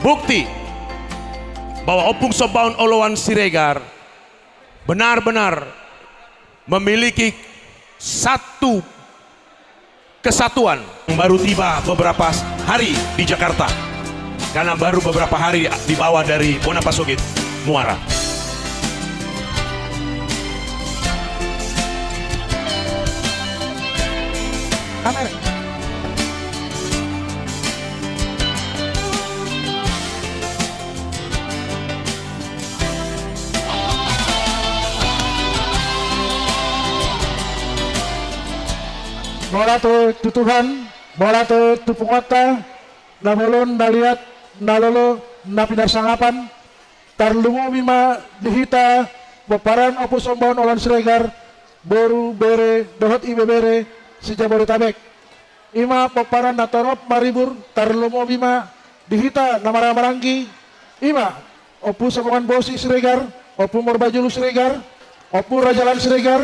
bukti bahwa Opung Sobaun Oloan Siregar benar-benar memiliki satu kesatuan. Baru tiba beberapa hari di Jakarta karena baru beberapa hari dibawa dari Bonapasogit Muara. Kamera. Bola tu Tuhan, bola tu pungota, nabolon naliat, nalolo, napinasangapan, tarlungo mima dihita, beparan Opus Sobaun Oloan Siregar, boru bere, dohot ibe bere, si Jabodetabek. Ima peparan natorop maribur, tarlungo mima dihita, namara marangki, ima Opus Sobaun Bosi Siregar, Opung Morbajulu Siregar, Opung Rajalan Siregar,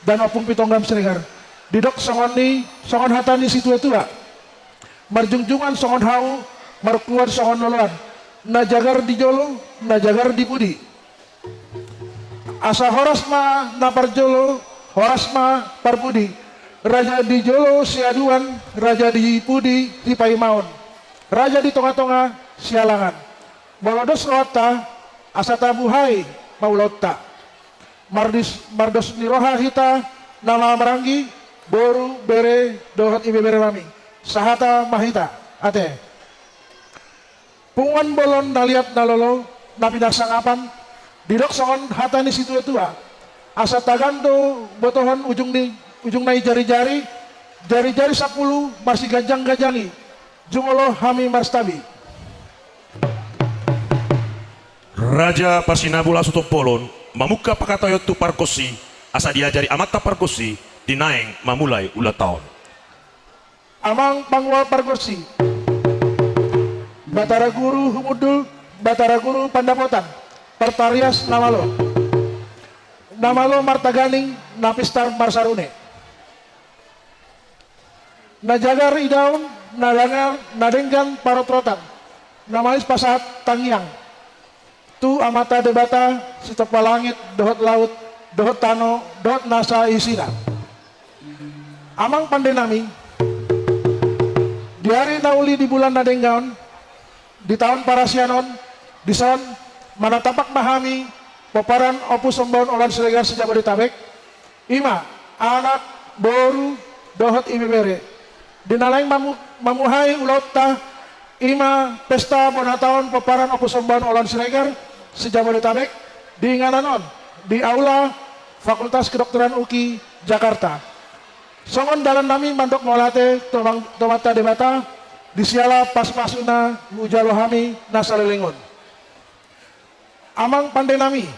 dan Opung Pitonggam Siregar. Didok songon hatani situ tua marjungjungan songon hau markuar songon noloan najagar di jolo najagar di pudi asa horas ma napar jolo horas ma parpudi raja di jolo siaduan raja di pudi di paimaon raja di tonga-tonga sialangan bolodos roata asa tabuhai maulota mardos niroha hita nama maranggi boru bere dohot ibe bere mami sahata mahita ate pungan bolon naliat nalolo napidasangapan didok songon hatani situ tua asa taganto botohan ujung nai jari-jari 10 masih gajang-gajangi jumolo hami marstabi. Raja Pasinabul Asutopolon mamuka pakatoyot tu parkosi asa diajari amata parkosi dinaeng mamulai ulah tahun. Amang pangwal pargosi Batara Guru Humudul Batara Guru Pandapotan Pertarias Namalo Martaganing Napistar Marsarune Najagar Idaun Nadangar Nadenggan Parotrotan Namais Pasat Tangyang Tu Amata Debata Sitepa Langit Dohot Laut Dohot Tano Dohot Nasa Isina Amang Pandenami di hari nauli di bulan Nadenggaon di tahun Parasianon di son mana tapak mahami peparan Opus Sobaun Oloan Siregar Jabodetabek ima anak boru dohot ibebere dinalaing mamuhai ulauta ima pesta bonataon peparan Opus Sobaun Oloan Siregar Jabodetabek di Ngananon di aula Fakultas Kedokteran UKI Jakarta. Songon dalan nami mandok molate tomata debata disiala pas pasuna mujalohami nasalelingon. Amang pandenami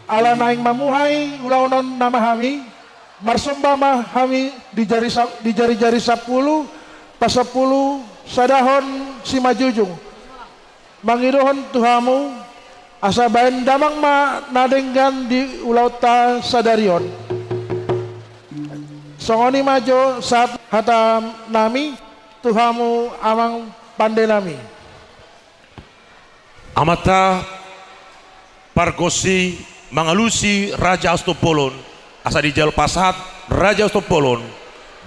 ala naing mamuhai ulaunon nama hami marsumba mahami di jari-jari 10 pas 10 sadahon si majujung mangidohon tuhamu asa baen damang ma nadenggan di ulauta sadarion. Songoni majo saat hata nami tuhamu amang pandenami. Amata pargosi mangalusi Raja Astopolon asa di jal pasat Raja Astopolon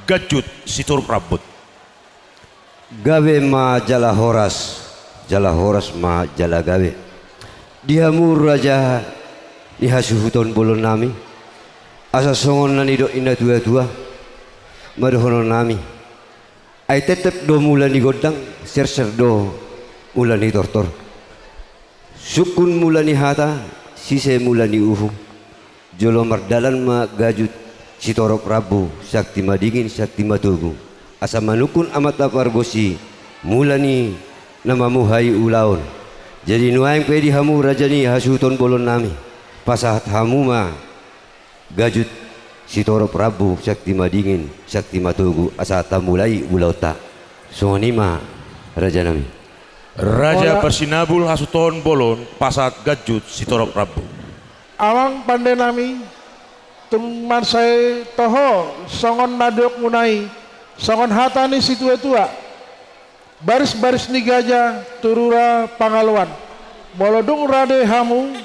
gajut situr rabut. Gawe ma jala horas ma jala gawe. Dihamur raja dihasuhuton bolon nami asa songon nani do ina tua madohono nami ay tetep do mula ni godang ser do mula ni tortor sukun mula ni hata sise mula ni uhu jolo mardalan ma gajut sitoro Prabu sakti madingin sakti matugu asa manukun amata pargosi mula ni namamuhai ulaon jadi nuaing pedi hamu rajani hasuton bolon nami pasahat hamu ma gajut sitoro Prabu sakti madingin sakti matugu asata mulai ulauta songonima raja nami Raja Persinabul Hasuton Bolon pasat gajut sitoro Prabu Awang pandenami tung marsai toho songon nadok munai songon hatani situ tua baris-baris ni gajah turura pangaluan molodung rade hamu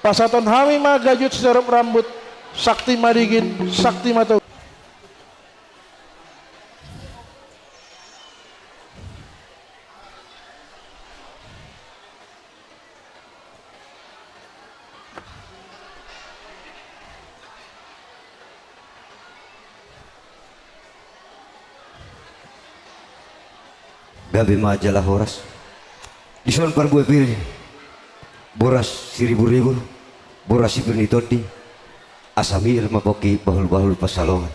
pasaton hami ma gajut serup rambut sakti madigin sakti matau Gabi ma Jala Horas. Dison par buah pil. Boras siribu-ribu. Boras sipernitodi. Asamir mapoki bahul-bahul pasalongan.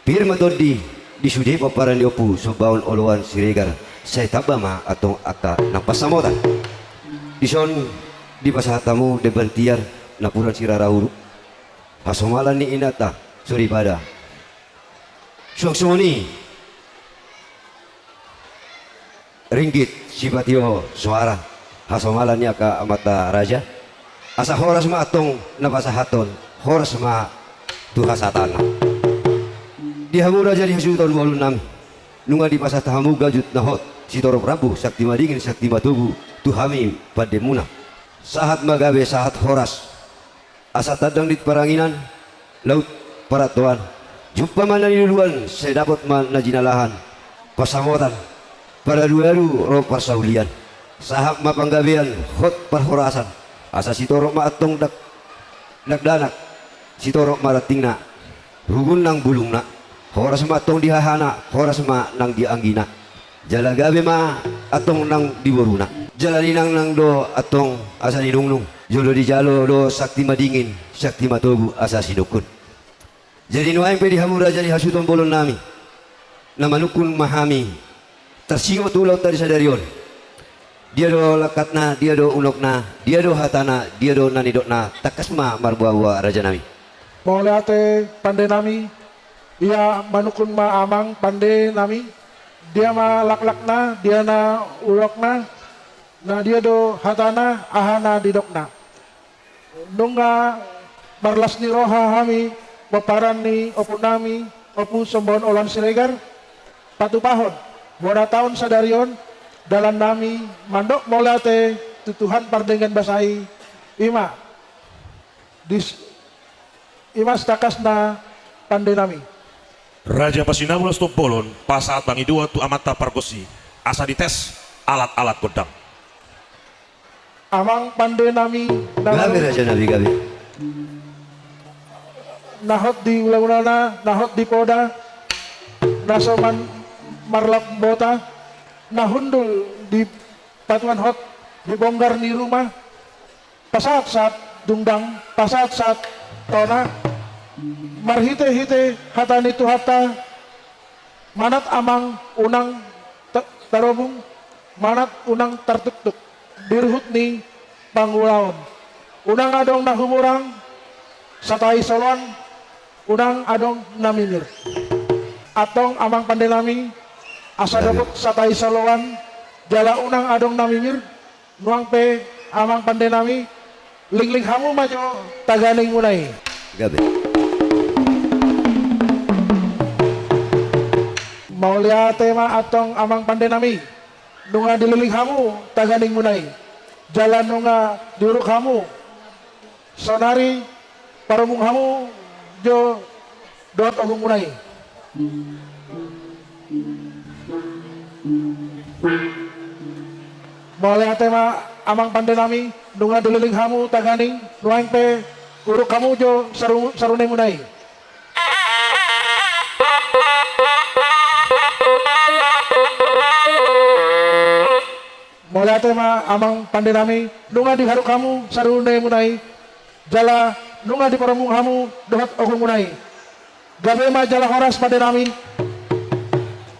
Pir matodi disudi paparan diopu sobaun oloan siregar. Saya tabama atong aka nang pasamotan. Dison di pasatamu debantiar napuran sirarahuru. Pasomalan ni inata suribada. Suang-suang ringgit sibatio suara hasomalannya ka amata raja asa horas ma atong napasahaton horas ma tuhasatana dihamu raja dihasuton walun nami nunga di pasatahamu gajut nahot si toro prabu sakti madingin sakti matubu tuhami pademuna sahat magabe sahat horas asa tadang dit paranginan laut paratuan jumpa mana di duluan saya dapat mana jinalahan pasamotan para luaru ro pasaulian sahak mapanggabian hot parhorasan asa si torok maatong nagdanak si torok maratingna rugun nang bulungna horas matong dihahana horas ma nang dianggina jalagabe ma atong nang diboruna jalaninang nang do atong asa ninungnung jolo di jalo do sakti madingin sakti matubu asa sinukun jadi nuaing pedi hamura jadi hasuton bolon nami namanukun mahami tersinggung tulau tadi sadarion dia do lakatna dia do unokna dia do hatana dia do nanidokna takasma marbuawa raja nami Mauliate pande nami ia manukun ma amang pande nami dia ma laklakna dia na ulokna na dia do hatana ahana didokna nunga marlas ni roha hami paparan ni opu nami opu sombon olan siregar patupahon Bona tahun sadarion dalam nami mandok molate tutuhan pardengan basai ima stakas na pande nami Raja Pasinabula Stopolon pasaat bangi dua tu amata parkosi asa dites alat-alat kodam amang pande nami gabe raja nabi gabe nahot di ulang-ulana nahot di poda nasoman marlak bota nahundul di patuan hot dibongkar di rumah pasat-sat dungdang pasat-sat tona marhite-hite hatani tu hata manat amang unang tarobung manat unang tartuk-tuk dirhut ni pangulaon unang adong nahumurang satai solon unang adong naminir atong amang pandenami asa dapet satai saloan jala unang adong namimir nuang pe amang pandenami ling hamu majo taganing munai gabe maulia tema atong amang pandenami nunga dililing hamu taganing munai jalan nunga diuruk hamu sonari parumung hamu jo dot ogung munai Boleh tema amang pandenami nunga dililing hamu taganing nuaing pe uruk kamu jo sarune munai Boleh tema amang pandenami nunga di haruk kamu sarune munai jala nunga di paromung hamu dohat ogung munai gabe ma Jala Horas pandenami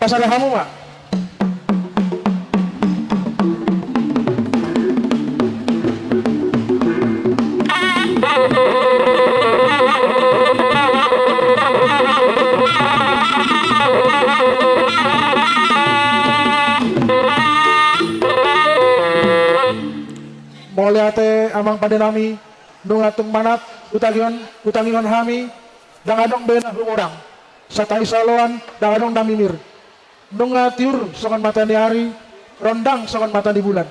pasada hamu ma Moliate amang pandenami nungatung manat utangion hami dangadong bena humurang satai saloan dangadong namimir nunga tiur songon matani hari, rondang songon matani bulan.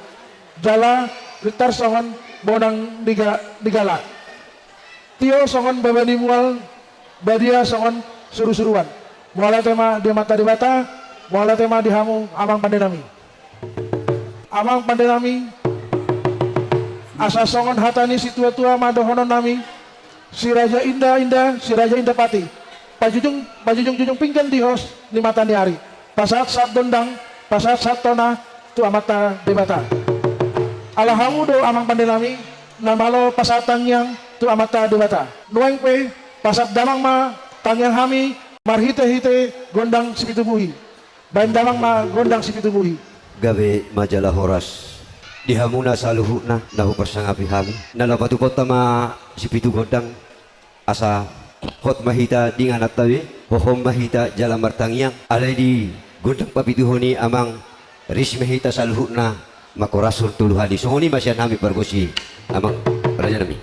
Jala ritar songon bonang digala. Tio songon babani mual, badia songon suru-suruan. Muala tema di mata di bata, muala tema di hamu amang pandenami. Amang pandenami asa songon hatani si tua-tua madohonon nami, si raja indah-indah, si raja indah pati. Pajujung pinggan di hos di mata di hari. Pasat sat dondang, pasat sat tona, tu amata debata. Alahamudo amang pandenami, namalo pasatang yang tu amata debata. Nueng pe, pasat damang ma, tangyang hami, marhite-hite, gondang sipitubuhi. Bain damang ma, gondang sipitubuhi. Gawe majalah Horas. Dihamuna saluhuna nahu persangapi kami nalapatupot tama si pitu godang asa hot mahita di nganak tawi hohom mahita jalan martangyang alay di godang papituhoni amang ris mahita saluhuna makorasul tuluhadi sohoni masya nami pargosi amang raja nami.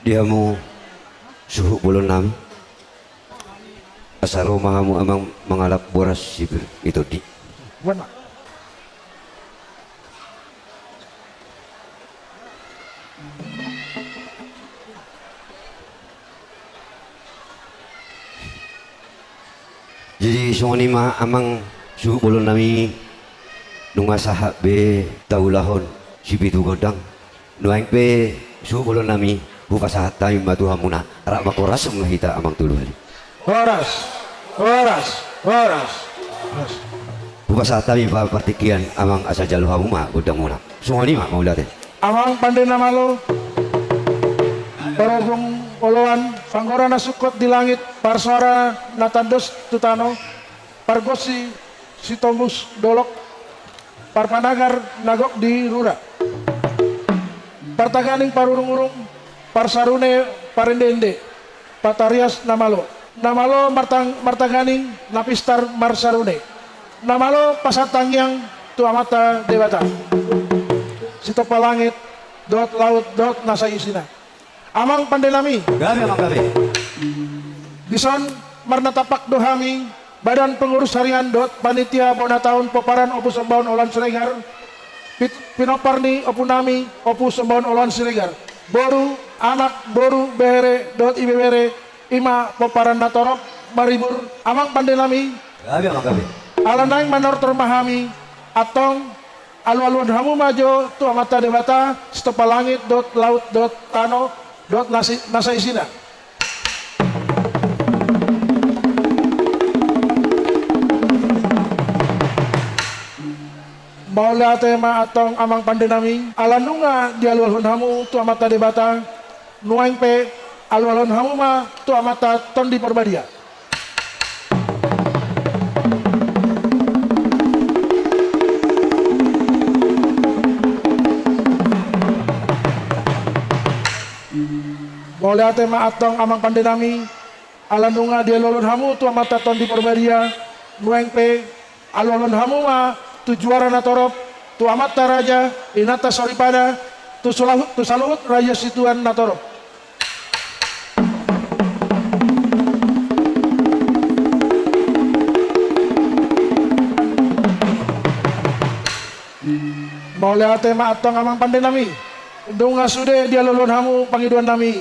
Diamu suhu bulon nami asa romahamu amang mangalap boras sipir itu di Wana. jadi songoni ma amang suhu bulon nami nunga sahab be taulahon sipitu godang nuaing pe suhu bulon nami bupasahat tayo matuhamuna rak makoras mahita amang tuluhan Horas. bupasahat tayo partikian amang asa jaluhamu ma godang muna songoni ma maulate Amang pandai nama lo, Barogong Oloan, Panggora nasukot di langit, Parsara Natandos Tutano, Pargosi Sitomus Dolok, Parpanagar nagok di Rura. Partaganing parurung-urung parsarune parendende patarias namalo. Namalo martaganing napistar marsarune. Namalo pasatangyang tuamata dewata. Sito palangit dot laut dot nasa isina. Amang pandenami. Gabe amang gabe. Bison marnatapak dohami Badan Pengurus Harian dot Panitia Bona Tahun Peparan Opus Sembaun Olan Siregar Pinoparni Opunami Opus Sembaun Olan Siregar Boru Anak Boru Bere dot Ibere Ima Peparan Natorok Maribur Amang Pandenami Gabe amang gabe. Alandaing Manor Termahami Atong Alu-aluan hamu majo tu amata dewata stopalangit dot laut dot tano dot nasa isina. Baula tema atong amang pandenami alanunga di alualun hamu tu amata debata nuaing pe alualun hamu ma tu amata tondi perbadia. Baula tema atong amang pandenami alanunga di alualun hamu tu amata tondi perbadia nuaing pe alualun hamu ma tu juara natorop, tu amata raja, inata soripada, tu saluhut raja situan natorop. Maulea tema atong amang pandenami, dunga sude dia lulun hamu pangiduan nami.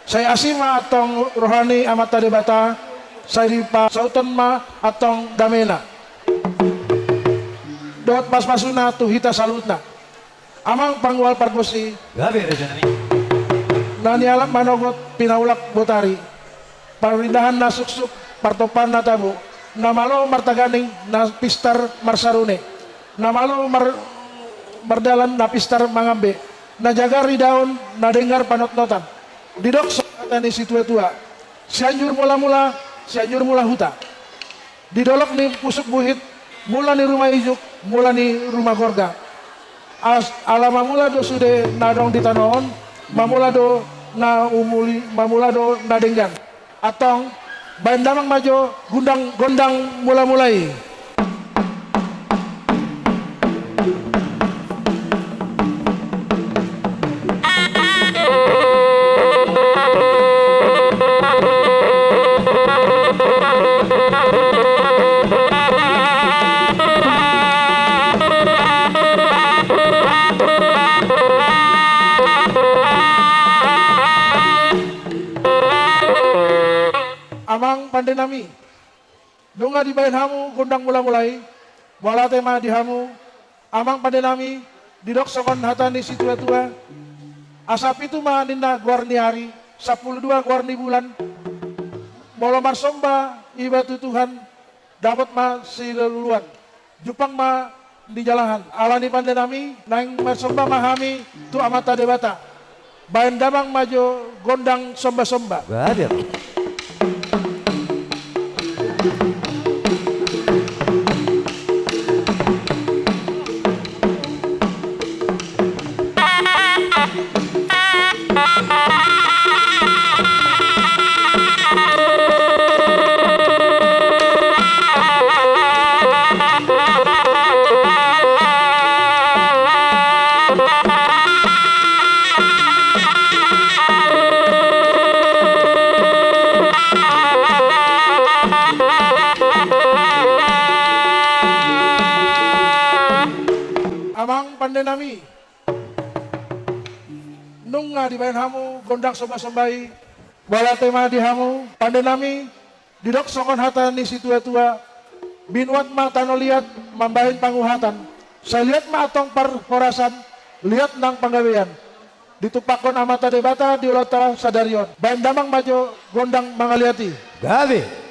Saya asima atong rohani amata debata, saya ripa sauton ma atong damena. Dot pas-pasuna tu hita salutna. Amang pangwal parkosi. Gabe rejanami. Nani alap manogot pinaulak botari. Parindahan na suksuk partopan na tabo. Namalo martaganing na pistar marsarune. Namalo mardalan na pistar mangambe. Najaga ridaon na dengar panotnotan. Didok sa ni situa-tua. Sianjur mula-mula, sianjur mula huta. Didolok ni pusuk buhit. Mula ni rumah ijuk, mula ni rumah gorga. Alama mula do sude nadong di tanoon, mamula do na umuli, mamula do na denggan. Atong bandamang majo gondang mula-mulai. Amang pandenami dunga di bayan hamu gondang mula-mulai wala tema di hamu amang pandenami didok sokon hatani situa-tua asap itu mah ninda guarniari 12 guarni bulan molo marsomba ibatu Tuhan dapat ma siluluan jupang ma di jalahan alani pandenami nang marsomba mahami tu amata debata bayan damang majo gondang somba-somba. Gabe. Amang pandenami nung nga di bayan hamu gondang somba-sombai wala tema di hamu pandenami didok sokon hatan ni situa-tua binuat ma tano liat mambahin panguhatan saya lihat ma atong parhorasan lihat nang panggawean ditupakon amata debata diulata sadarion bayan damang majo gondang mangaliati. Gabe.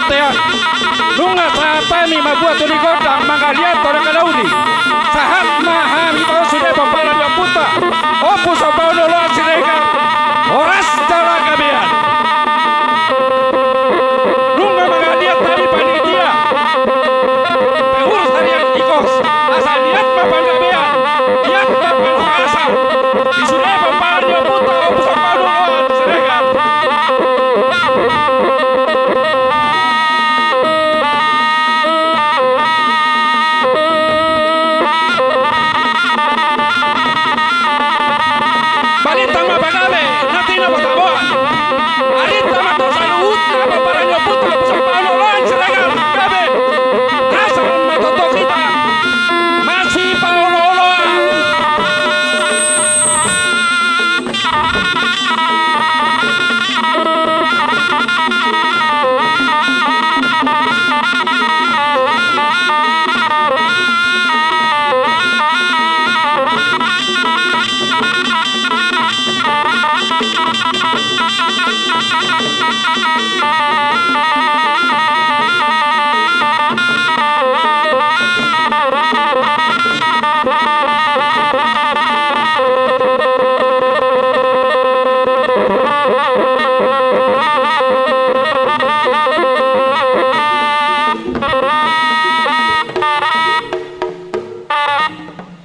tean nunga saatani mabuat di kodang mangalian pada kalauni sahat mahami tau sudah pamparan yang puta opus abono sirekan horas jala gabean nunga mangalian tadi panitia pengurus harian ikos asal niat papan gabean niat papan asal disudah pamparan yang puta opus abono sirekan Balitama bagame, natina botaboa. Aritama tosano utna paparanyo puta pusapano lan seragan gabe. Asaran matoto kita. Masih paololoa.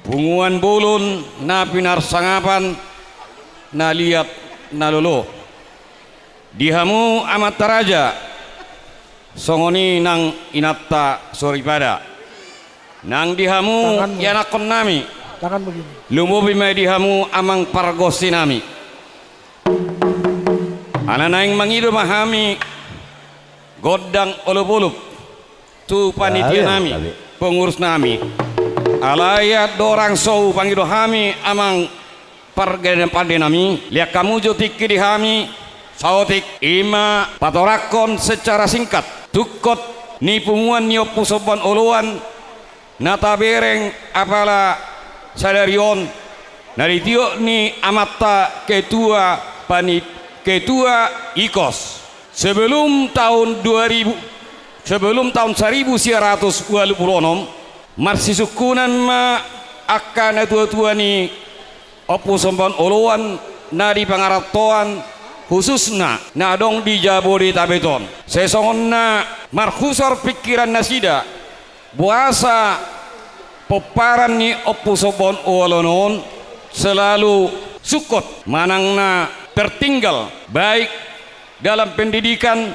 Punguan bulun na pinarsangapan na liat na lolo dihamu amat taraja songoni nang inatta soripada nang dihamu Tanganmu. yanakon nami Tangan begini. lumubi may dihamu amang pargosi nami ananaing mangido mahami godang olup-olup tu panitia nami pengurus nami alayat dorang sou pangido hami amang pargeden pande nami liak kamu jotik di hami saotik ima patorakon secara singkat tukot ni punguan ni opusoban oluan nata bereng apala sadarion naritio ni amata ketua ikos sebelum tahun 1926 marsisukunan ma akan tua-tua ni opusoban oluan na di pangaratoan khususna na dong di Jabodetabek sesongon na markusor pikiran nasida buasa peparan ni opusoban olonon selalu sukot manangna tertinggal baik dalam pendidikan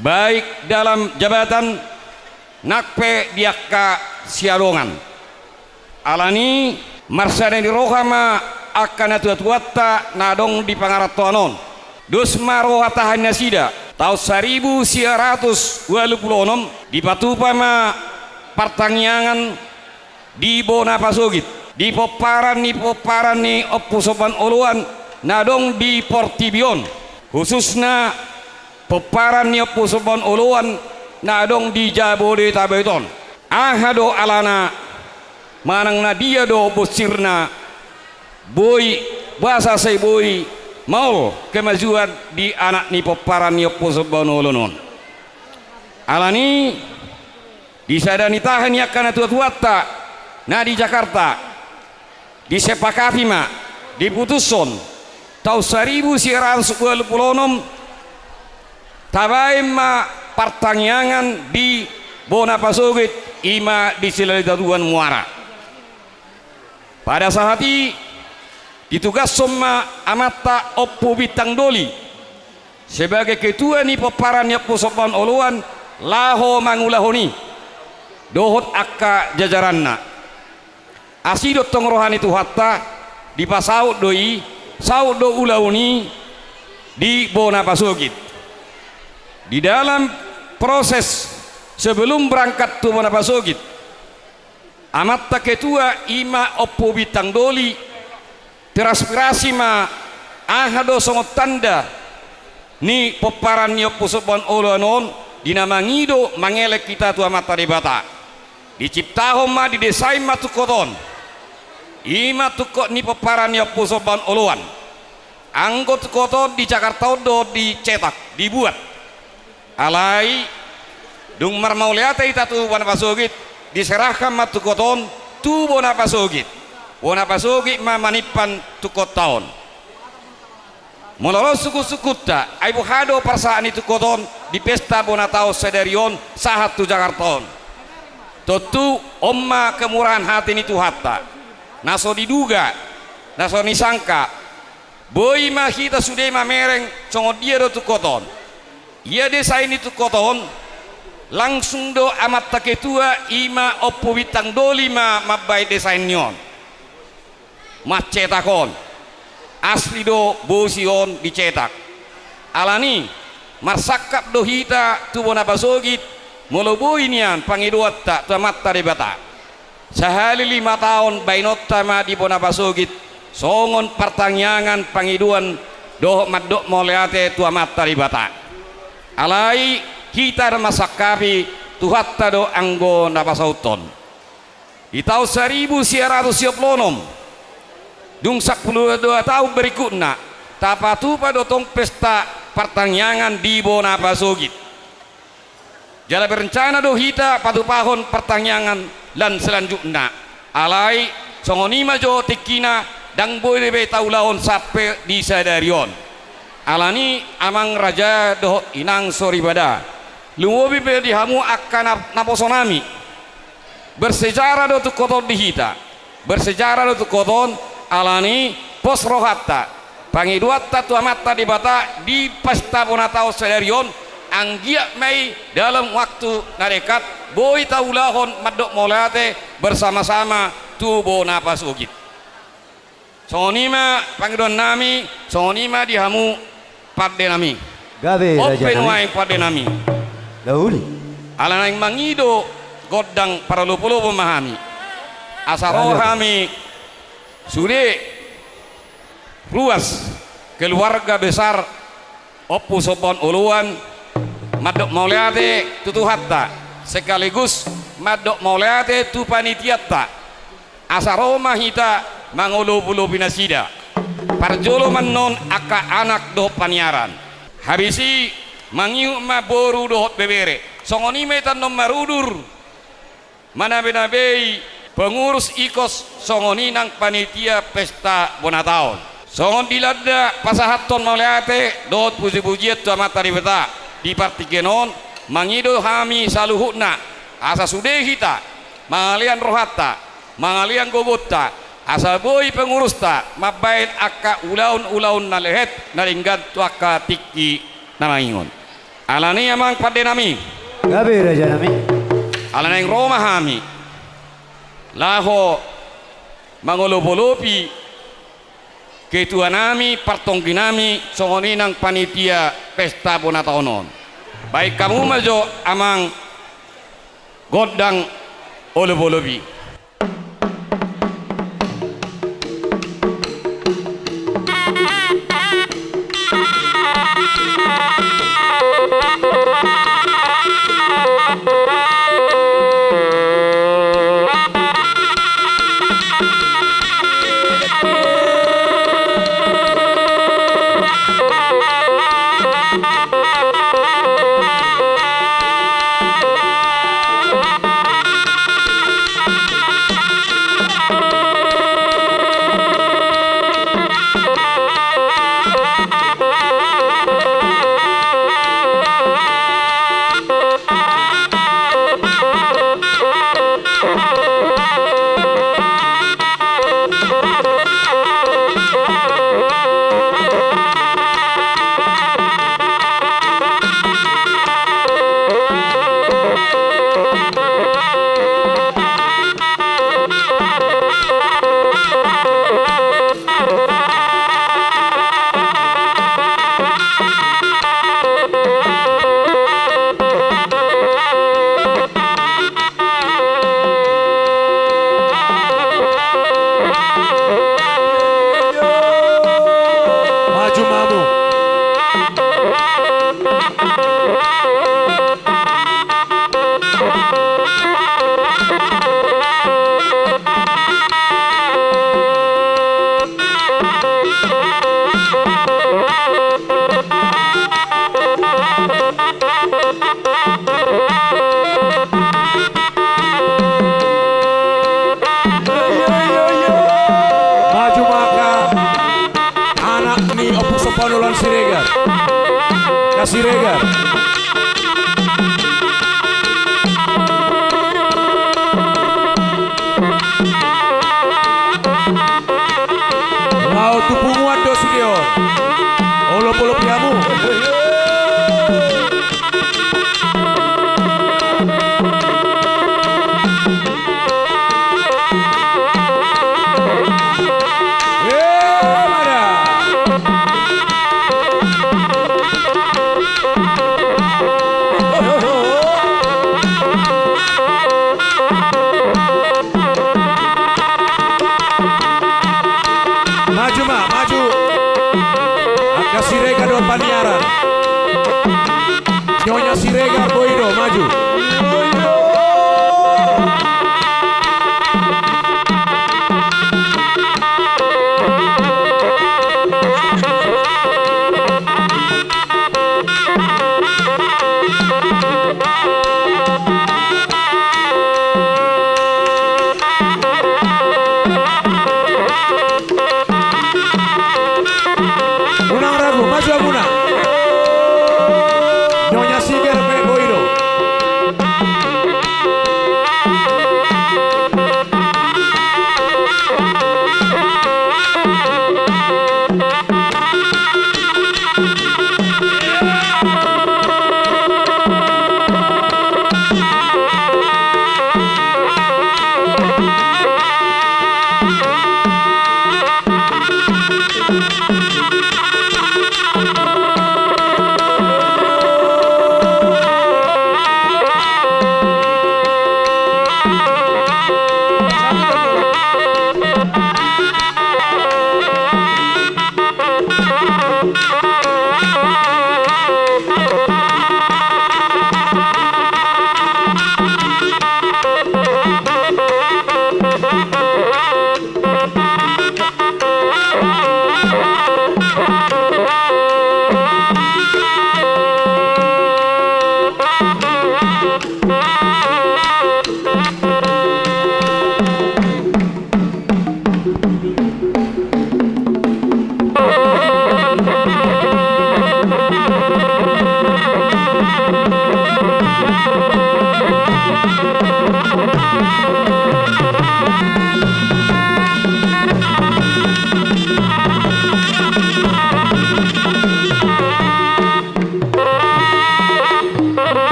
baik dalam jabatan nakpe diakka siadongan alani marsana di rohama akan atuat-tuatta nadong di pangaratoanon dus marohatahan nasida tahun 1926 di patupama pertangyangan di Bonapasogit di poparan ni opusoban oluan nadong di Portibion khususna poparan ni opusoban oluan nadong di Jabodetabek ahado alana manang na dia do bosirna boy bahasa say boy mau kemajuan di anak ni peparan ni opusoban olunon alani disadani tahan yakana tuat-tuatta na di Jakarta disepakati ma diputuson tahun 1926 tabaim ma pertangyangan di Bonapasogit ima di Silalitaduan Muara pada saat itu ditugas sama amata Oppo Bitang Doli sebagai ketua ni peparan ni opusoban oluan laho mangulahoni dohot akka jajaranna asidot tong rohani tu hatta di pasaut doi saut do ulauni di Bonapasogit di dalam proses sebelum berangkat tu Bonapasogit amatta ketua ima Oppo Bitang Doli teraspirasi ma ahado songot tanda ni peparan ni opusoban oluanon dinamangido mangelek kita tu amatta debata diciptahom ma di desain ma tukoton ima tukot ni peparan ni opusoban oluan anggot koton di Jakarta do dicetak dibuat alai dung marmauliate itatu bona pasogit diserahkan matu koton tu bona pasogit manipan tu koton mololos suku-sukutta ai buhado persaan itu koton di pesta bona tau sederion sahat tu Jakarton totu omma kemurahan hati itu hatta naso diduga naso nisangka boy mah kita sudah mereng congo dia do tu koton ia desa ini tu koton langsung do amat taketua ima oppo bitang dolima mabai desain nyon macetakon asli do bosion dicetak alani marsakap do hita tu bona basogit moloboi nian pangiduat tak tu amat taribata sehali 5 tahun bainotta ma di bona basogit songon pertanyaan pangiduan doh madok moleate tu amat taribata alai kita masakapi tuhatta do anggo napasauton di tahun 1996 dung 12 tahun berikutnya tapatu pada tong pesta pertanyaan di bona basogit jala berencana do hita patu pahon pertanyaan dan selanjutnya alai songonima jo tikina dang boy lebe taulaon sampai di sadarion alani amang raja do inang soribada lumobi be dihamu akan naposonami bersejarah do tu koton dihita bersejarah do tu koton alani pos rohatta pangiduat tatu amatta di bata di pesta bonatao sedarion anggia mei dalam waktu nadekat boy taulahon madok molate bersama-sama tu bona pasugit sonima pangiduan nami sonima dihamu padde nami Gawe raja open nami. wae padde nami Dauli. alana yang mangido godang para lupo memahami asaro kami sudah luas keluarga besar oppu sopon uluan madok mauliate tutuhatta sekaligus madok mauliate tu panitiatta asaroma hita mangulu-ulu pinasida parjolo manon aka anak do panyaran habisi mangiu ma boru do bebere songoni metan nom marudur mana benabei pengurus ikos songoni nang panitia pesta bonataon songon dilada pasahaton mauliate dot puji-pujiet tu amata di beta di partikenon mangido hami saluhutna asa sude hita mangalian rohatta mangalian gogotta asa boy pengurusta mabait akka ulaun-ulaun na lehet naringgat tu akka tiki namaingon alani amang padde nami Gawe raja nami. alana yang Roma hami laho mangolopolopi ketua nami partongki nami songoni nang panitia pesta bonataonon baik kamu majo amang godang olopolopi Siregar. Laut tupunguan do Sudion. Olo polo piamu. Maju ma, maju. Angka Siregar do Paniaran. Nyonya Siregar Boido maju. Unang ragu, maju Aguna. Nyonya Siger Boido.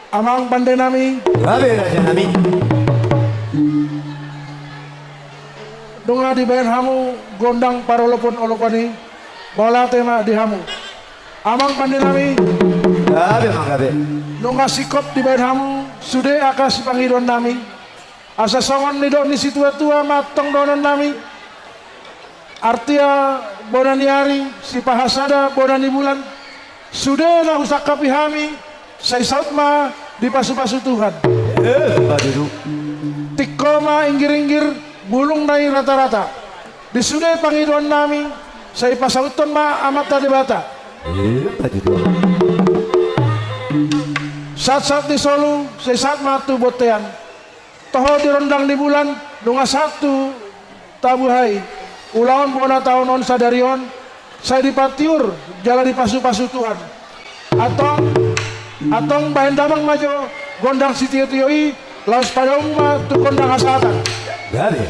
Amang pandai nami Gabe raja nami. dunga dibayan hamu gondang parolopon olopani bola tema di hamu. Amang pandai nami Gabe mang gabe. dunga sikop dibayan hamu sude akas pangidon nami. Asa songon nido ni situ tua matong donon nami. Artia bonani hari si pahasada bonani bulan sude na usakapi hami say sautma di pasu-pasu Tuhan. Badudu. Tikoma inggir-inggir bulung nai rata-rata. Di sude pangidon nami say pasauton ma amat tadi bata. Badudu. Saat-saat di Solo say saat matu botean. Toho dirondang di bulan dunga satu tabuhai. Ulawan bona tahun on sadarion saya dipatiur jalan di pasu-pasu Tuhan. Atong bahan damang majo gondang sitio-tioi laus pada umma tu gondang asatan. Gabe.